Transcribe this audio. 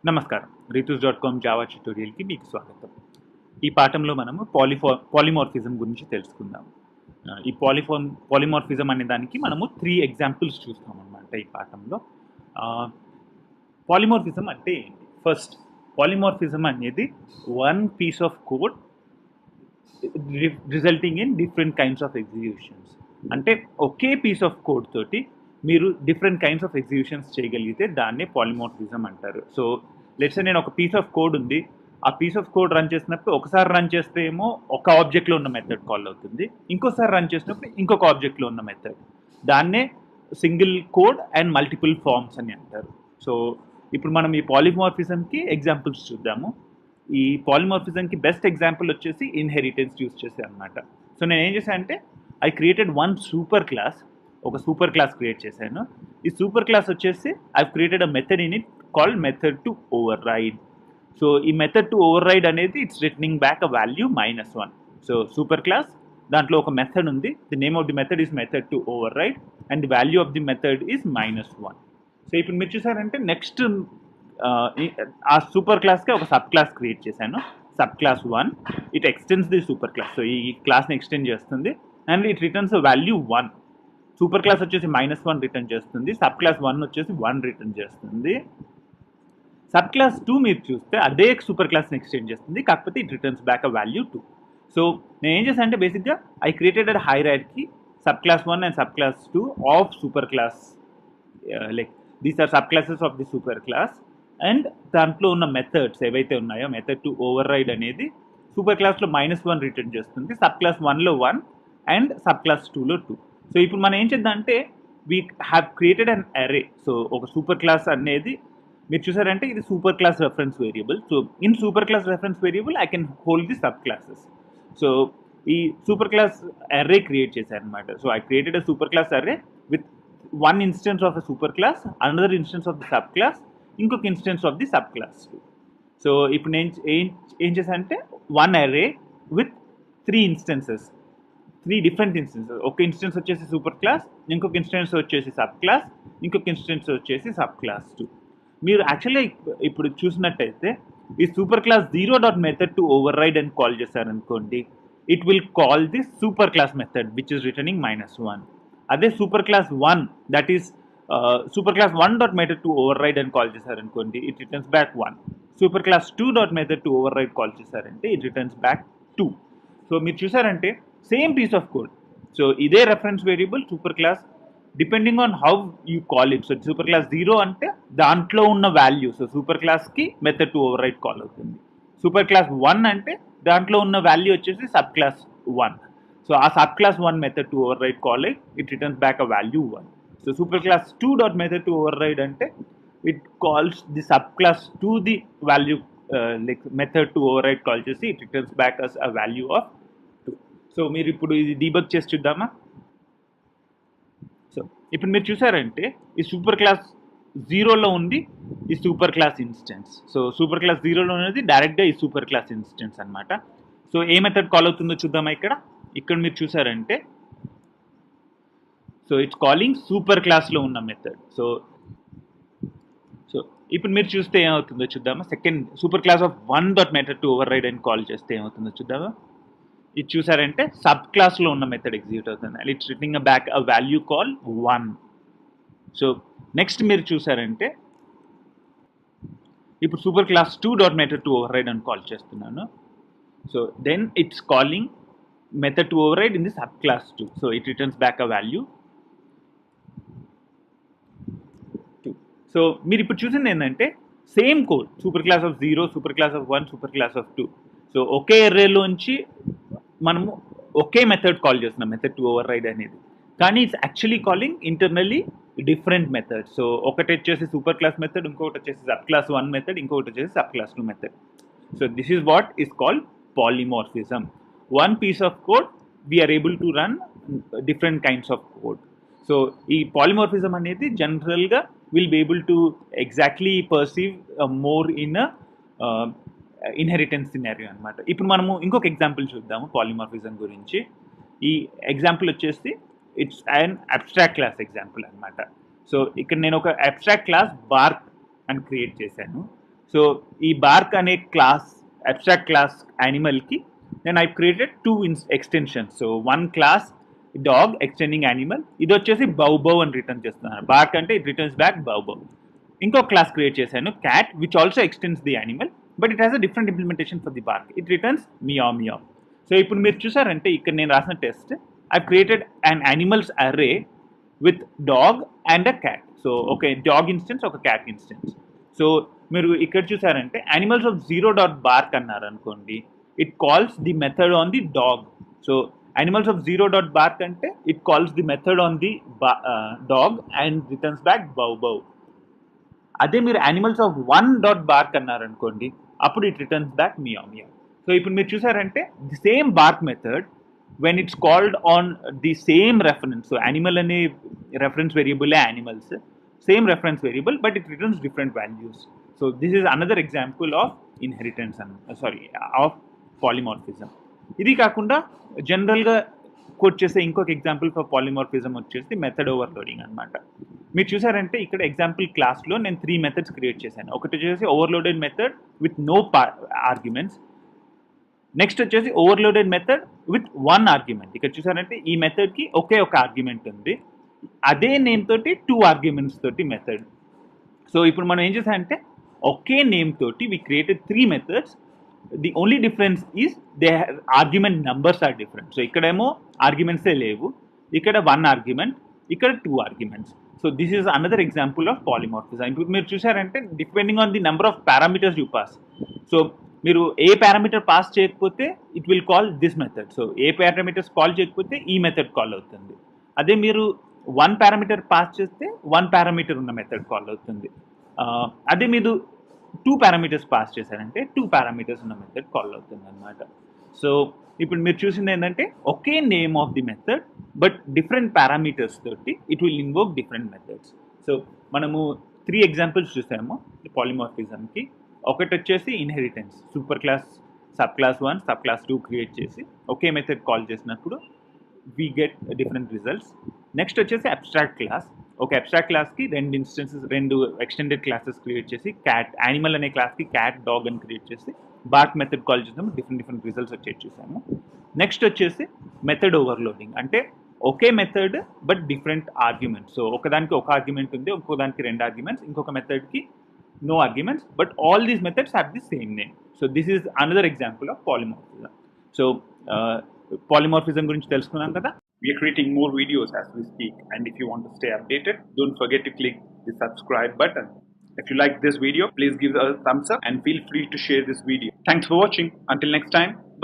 నమస్కారం. రితుస్.com జావా ట్యుటోరియల్‌కి మీకు స్వాగతం. ఈ పాఠంలో మనము పాలిమార్ఫిజం గురించి తెలుసుకుందాం. ఈ పాలిమార్ఫిజం అనే దానికి మనము 3 ఎగ్జాంపుల్స్ చూస్తామన్నమాట ఈ పాఠంలో. పాలిమార్ఫిజం అంటే ఏంటి? ఫస్ట్, పాలిమార్ఫిజం అనేది one piece of code resulting in different kinds of executions. అంటే ఒకే పీస్ ఆఫ్ కోడ్ తోటి మీరు డిఫరెంట్ కైండ్స్ ఆఫ్ ఎగ్జిక్యూషన్స్ చేయగలిగితే దాన్నే పాలిమార్ఫిజం అంటారు. సో లెట్స్ సే నేను ఒక పీస్ ఆఫ్ కోడ్ ఉంది, ఆ పీస్ ఆఫ్ కోడ్ రన్ చేసినప్పుడు ఒకసారి రన్ చేస్తే ఏమో ఒక ఆబ్జెక్ట్లో ఉన్న మెథడ్ కాల్ అవుతుంది, ఇంకోసారి రన్ చేసినప్పుడు ఇంకొక ఆబ్జెక్ట్లో ఉన్న మెథడ్. దాన్నే single code and multiple forms అని అంటారు. సో ఇప్పుడు మనం ఈ పాలిమార్ఫిజంకి ఎగ్జాంపుల్స్ చూద్దాము. ఈ పాలిమార్ఫిజంకి బెస్ట్ ఎగ్జాంపుల్ వచ్చేసి ఇన్హెరిటెన్స్ యూస్ చేసే అనమాట. సో నేను ఏం చేశాను అంటే I created one super class, ఒక సూపర్ క్లాస్ క్రియేట్ చేశాను. ఈ సూపర్ క్లాస్ వచ్చేసి I created a method in it called method to override. So ఈ మెథడ్ టు ఓవర్ రైడ్ అనేది it's returning back a value -1. So super class దాంట్లో ఒక method ఉంది, the name of the method is method to override and the value of the method is -1. So ఇప్పుడు మీరు చూసారంటే next ఆ super క్లాస్కి ఒక సబ్ క్లాస్ క్రియేట్ చేశాను, sub class 1. It extends the super class. So ఈ క్లాస్ని extend చేస్తుంది and it returns value 1. Super class వచ్చేసి -1 రిటర్న్ చేస్తుంది, సబ్ క్లాస్ 1 వచ్చేసి 1 రిటర్న్ చేస్తుంది. సబ్ క్లాస్ 2 మీరు చూస్తే అదే సూపర్ క్లాస్ని ఎక్స్టెండ్ చేస్తుంది, కాకపోతే it returns back a value 2. So నేను ఏం చేశాను అంటే బేసిక్గా I created a hierarchy sub class 1 and sub class 2 of super class, like these are sub classes of the super class. And దాంట్లో ఉన్న మెథడ్స్ ఏవైతే ఉన్నాయో మెథడ్ టు ఓవర్ రైడ్ అనేది సూపర్ క్లాస్లో -1 రిటర్న్ చేస్తుంది, సబ్ క్లాస్ 1లో 1 and sub class 2లో 2. So ఇప్పుడు మనం ఏం చేద్దాం అంటే వీ హ్యావ్ క్రియేటెడ్ అన్ అరే. సో ఒక సూపర్ క్లాస్ అనేది మీరు చూసారంటే ఇది super class reference variable. So in super class reference variable I can hold the sub classes. So ఈ సూపర్ క్లాస్ అరే క్రియేట్ చేశాను అనమాట. So I created a super class array with one instance of a super class, another instance of the sub class, ఇంకొక instance of the sub class 2. So ఇప్పుడు నేను ఏం చేశానంటే one array with 3 instances, 3 different instances. ఒక instance వచ్చేసి super class, ఇంకొక instance వచ్చేసి sub class, ఇంకొక ఇన్స్టెన్స్ వచ్చేసి సబ్ క్లాస్ 2. మీరు యాక్చువల్గా ఇప్పుడు చూసినట్టయితే ఈ super class 0 dot method to override అని కాల్ చేశారనుకోండి, it will call the super class method which is returning -1. అదే super class 1 that is super class 1 dot method to override అని call చేశారనుకోండి, it returns back 1. Super class 2 dot method to override call చేశారంటే it returns back 2. So మీరు చూసారంటే same piece of code. So ఇదే reference variable super class, depending on how you call it. So super class 0 అంటే దాంట్లో ఉన్న value, so super క్లాస్కి method to override call అవుతుంది. Super class 1 అంటే దాంట్లో ఉన్న వాల్యూ వచ్చేసి సబ్ క్లాస్ 1. సో ఆ sub class 1 method to override call it returns back a value 1. So super class 2 dot method to override అంటే it calls the sub class 2 the value, like method to override call చేసి it returns back as a value of 2. So మీరు ఇప్పుడు ఇది debug చేసి చూద్దామా? So ఇప్పుడు మీరు చూసారంటే ఈ సూపర్ క్లాస్ 0లో ఉంది ఈ super class instance. So super class 0లో ఉన్నది డైరెక్ట్గా ఈ సూపర్ క్లాస్ ఇన్స్టెన్స్ అనమాట. సో ఏ మెథడ్ కాల్ అవుతుందో చూద్దామా? ఇక్కడ మీరు చూసారంటే సో ఇట్స్ కాలింగ్ సూపర్ క్లాస్లో ఉన్న మెథడ్. సో ఇప్పుడు మీరు చూస్తే ఏమవుతుందో చూద్దామా? Second super class of 1 dot method to override అని కాల్ చేస్తే ఏమవుతుందో చూద్దామా? ఇది చూసారంటే సబ్ క్లాస్లో ఉన్న మెథడ్ ఎగ్జిక్యూట్ అవుతుంది and it's returning back a value call 1. So next మీరు చూసారంటే ఇప్పుడు super class 2 dot method to override అని కాల్ చేస్తున్నాను. So then it's calling method to override in the sub class 2. So it returns back a value 2. So మీరు ఇప్పుడు చూసింది ఏంటంటే same code, super class of 0, super class of 1, super class of 2. So ఒకే ఎర్రేలోంచి మనము ఒకే method call చేస్తున్నాం, method to override అనేది. కానీ it's actually calling internally different method. So ఒకటి వచ్చేసి సూపర్ క్లాస్ మెథడ్, ఇంకొకటి వచ్చేసి సబ్ క్లాస్ 1 మెథడ్, ఇంకొకటి వచ్చేసి sub class 2 method. So this is what is called polymorphism. One piece of code we're able to run different kinds of code. So ఈ polymorphism అనేది జనరల్గా will be able to exactly perceive more in inheritance scenario అనమాట. ఇప్పుడు మనము ఇంకొక example చూద్దాము polymorphism గురించి. ఈ ఎగ్జాంపుల్ వచ్చేసి it's an abstract class example అనమాట. సో ఇక్కడ నేను ఒక అబ్స్ట్రాక్ట్ క్లాస్ బార్క్ అని క్రియేట్ చేశాను. సో ఈ బార్క్ అనే క్లాస్ అబ్స్ట్రాక్ట్ క్లాస్ యానిమల్కి then I've created two extensions. So one class dog extending animal, ఇది వచ్చేసి బౌ బౌ అని రిటర్న్ చేస్తున్నాను. బార్క్ అంటే it returns back bow bow. ఇంకో క్లాస్ క్రియేట్ చేశాను cat which also extends the animal but it has a different implementation for the bark. It returns meow meow. So ఇప్పుడు మీరు చూసారంటే ఇక్కడ నేను రాసిన test I created an animals array with dog and a cat. So ఒక dog instance ఒక cat instance. So మీరు ఇక్కడ చూసారంటే animals of zero dot bark అన్నారు అనుకోండి, it calls the method on the dog. So animals of zero dot bark ante it calls the method on the dog and returns back bow bow. అదే మీరు animals of one dot bark అన్నారు అనుకోండి, అప్పుడు it returns back meow meow. So ఇప్పుడు మీరు చూసారంటే the same bark method when it's called on the same reference, so animal అనే reference variable animals, same reference variable but it returns different values. So this is another example of inheritance and of polymorphism. ఇది కాకుండా జనరల్గా coat చేసే ఇంకొక example for polymorphism వచ్చేసి method overloading అనమాట. మీరు చూసారంటే ఇక్కడ ఎగ్జాంపుల్ క్లాస్లో నేను 3 మెథడ్స్ క్రియేట్ చేశాను. ఒకటి వచ్చేసి overloaded method with no arguments, next వచ్చేసి ఓవర్లోడెడ్ మెథడ్ విత్ 1 ఆర్గ్యుమెంట్. ఇక్కడ చూసారంటే ఈ మెథడ్కి ఒకే ఒక ఆర్గ్యుమెంట్ ఉంది, అదే నేమ్ తోటి 2 ఆర్గ్యుమెంట్స్ తోటి మెథడ్. సో ఇప్పుడు మనం ఏం చేసామంటే ఒకే నేమ్ తోటి we created 3 methods. The only difference is their argument numbers are different. So ikkademo arguments levu, ikkada 1 argument, ikkada 2 arguments. So this is another example of polymorphism. ఇప్పుడు మీరు చూసారంటే depending on the number of parameters you pass, so మీరు ఏ parameter pass చేయకపోతే it will call this method. So A parameters call చేయకపోతే ఈ method call అవుతుంది. అదే మీరు 1 పారామీటర్ పాస్ చేస్తే 1 పారామీటర్ ఉన్న మెథడ్ కాల్ అవుతుంది. అదే మీరు 2 పారామీటర్స్ పాస్ చేశారంటే 2 పారామీటర్స్ ఉన్న మెథడ్ కాల్ అవుతుంది అనమాట. సో ఇప్పుడు మీరు చూసింది ఏంటంటే ఒకే name of the method but different parameters తోటి it will invoke different methods. So మనము 3 ఎగ్జాంపుల్స్ చూసాము పాలిమార్ఫిజంకి. ఒకటి వచ్చేసి inheritance, super class sub class 1 sub class 2 create చేసి ఒకే మెథడ్ కాల్ చేసినప్పుడు we get different results. Next వచ్చేసి అబ్స్ట్రాక్ట్ క్లాస్, ఒక అబ్స్ట్రాక్ట్ క్లాస్కి 2 ఇన్స్టెన్సెస్ 2 ఎక్స్టెండెడ్ క్లాసెస్ క్రియేట్ చేసి క్యాట్ యానిమల్ అనే క్లాస్కి క్యాట్ డాగ్ అని క్రియేట్ చేసి బార్క్ మెథడ్ కాల్ చేసాము, డిఫరెంట్ రిజల్ట్స్ వచ్చేది చూసాము. నెక్స్ట్ వచ్చేసి మెథడ్ ఓవర్లోడింగ్, అంటే ఒకే method but different arguments. So ఒకదానికి ఒక ఆర్గ్యుమెంట్ ఉంది, ఇంకోదానికి 2 ఆర్గ్యుమెంట్స్, ఇంకొక మెథడ్కి no arguments but all these methods have the same name. So this is another example of polymorphism. So polymorphism గురించి తెలుసుకున్నాం కదా. We are creating more videos as we speak, and if you want to stay updated, don't forget to click the subscribe button. If you like this video, please give a thumbs up and feel free to share this video. Thanks for watching. Until next time.